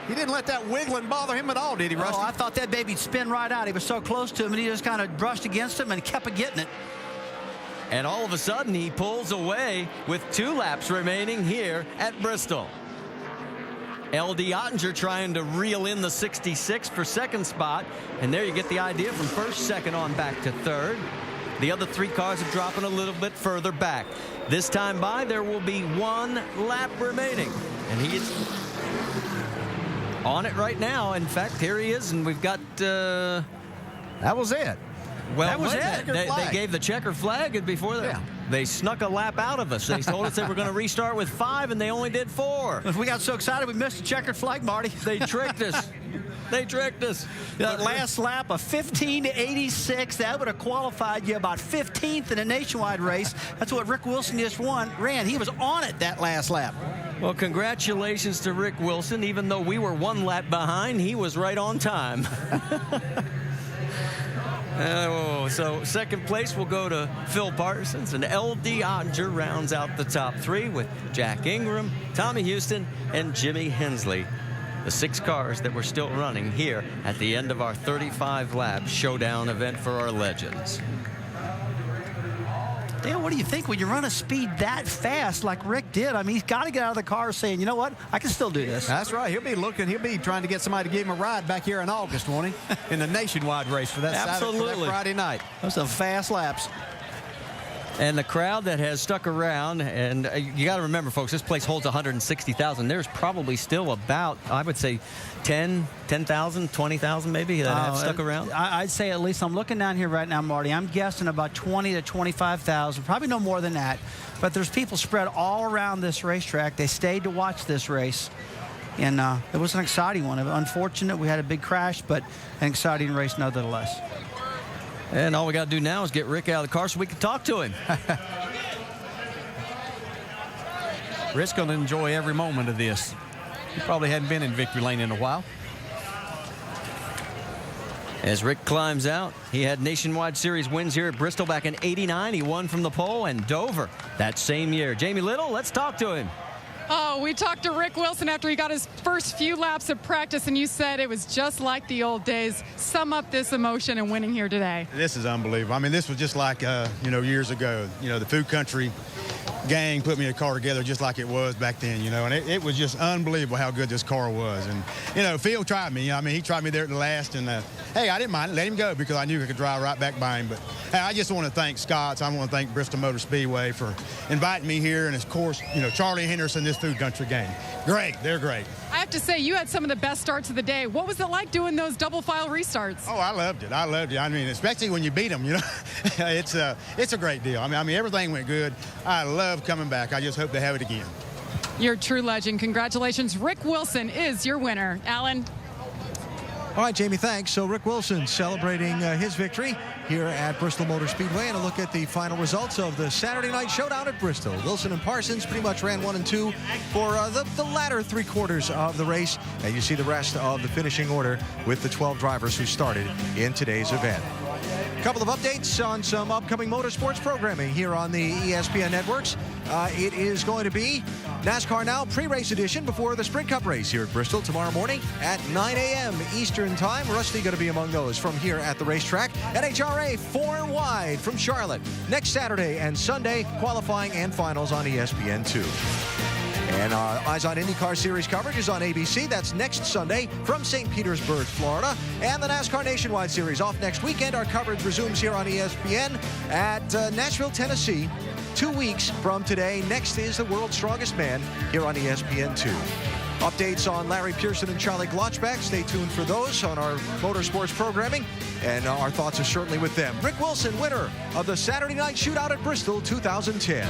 He didn't let that wiggling bother him at all, did he, Rusty? Oh, I thought that baby'd spin right out. He was so close to him, and he just kind of brushed against him and kept getting it. And all of a sudden, he pulls away with 2 laps remaining here at Bristol. L.D. Ottinger trying to reel in the 66 for 2nd spot. And there you get the idea from 1st, 2nd on back to 3rd. The other 3 cars are dropping a little bit further back. This time by, there will be 1 lap remaining. And he is on it right now. In fact, here he is, and we've got... that was it. Well, that was it. They gave the checker flag before that. Yeah. They snuck a lap out of us. They told us they were going to restart with 5, and they only did 4. If we got so excited, we missed the checkered flag, Marty. They tricked us. They tricked us. That last lap of 15-86, that would have qualified you about 15th in a nationwide race. That's what Rick Wilson just ran. He was on it that last lap. Well, congratulations to Rick Wilson. Even though we were 1 lap behind, he was right on time. So 2nd place will go to Phil Parsons, and L.D. Ottinger rounds out the top 3 with Jack Ingram, Tommy Houston, and Jimmy Hensley. The 6 cars that were still running here at the end of our 35-lap showdown event for our legends. Dale, what do you think when you run a speed that fast like Rick did? I mean, he's got to get out of the car saying, you know what, I can still do this. That's right. He'll be trying to get somebody to give him a ride back here in August, won't he? In the nationwide race for that Saturday, for that Friday night. Those are fast laps. And the crowd that has stuck around, and you got to remember, folks, this place holds 160,000. There's probably still about, I would say, 10,000, 20,000 maybe that have stuck around. I'd say at least, I'm looking down here right now, Marty, I'm guessing about 20 to 25,000, probably no more than that. But there's people spread all around this racetrack. They stayed to watch this race. And it was an exciting one. Unfortunate, we had a big crash, but an exciting race nonetheless. And all we got to do now is get Rick out of the car so we can talk to him. Rick's going to enjoy every moment of this. He probably hadn't been in victory lane in a while. As Rick climbs out, he had Nationwide Series wins here at Bristol back in '89. He won from the pole, and Dover that same year. Jamie Little, let's talk to him. Oh, we talked to Rick Wilson after he got his first few laps of practice, and you said it was just like the old days. Sum up this emotion and winning here today. This is unbelievable. I mean, this was just like, years ago. The Food Country gang put me a car together just like it was back then, and it was just unbelievable how good this car was. And, Phil tried me. He tried me there at the last, and, hey, I didn't mind it. Let him go because I knew I could drive right back by him. But, hey, I just want to thank Scott's. I want to thank Bristol Motor Speedway for inviting me here, and, of course, Charlie Henderson, this Food Country gang. Great. They're great. I have to say, you had some of the best starts of the day. What was it like doing those double file restarts? Oh, I loved it. I mean, especially when you beat them, it's a great deal. I mean, everything went good. I love coming back. I just hope to have it again. You're a true legend. Congratulations. Rick Wilson is your winner. Alan. All right, Jamie, thanks. So Rick Wilson celebrating his victory here at Bristol Motor Speedway, and a look at the final results of the Saturday night showdown at Bristol. Wilson and Parsons pretty much ran 1 and 2 for the latter 3/4 of the race, and you see the rest of the finishing order with the 12 drivers who started in today's event. A couple of updates on some upcoming motorsports programming here on the ESPN networks. It is going to be NASCAR Now pre-race edition before the Sprint Cup race here at Bristol tomorrow morning at 9 a.m. Eastern Time. Rusty going to be among those from here at the racetrack. NHRA 4 and Wide from Charlotte next Saturday and Sunday, qualifying and finals on ESPN2. And Eyes on IndyCar Series coverage is on ABC. That's next Sunday from St. Petersburg, Florida. And the NASCAR Nationwide Series off next weekend. Our coverage resumes here on ESPN at Nashville, Tennessee. 2 weeks from today. Next is the World's Strongest Man here on ESPN2. Updates on Larry Pearson and Charlie Glotchback. Stay tuned for those on our motorsports programming. And our thoughts are certainly with them. Rick Wilson, winner of the Saturday Night Shootout at Bristol 2010.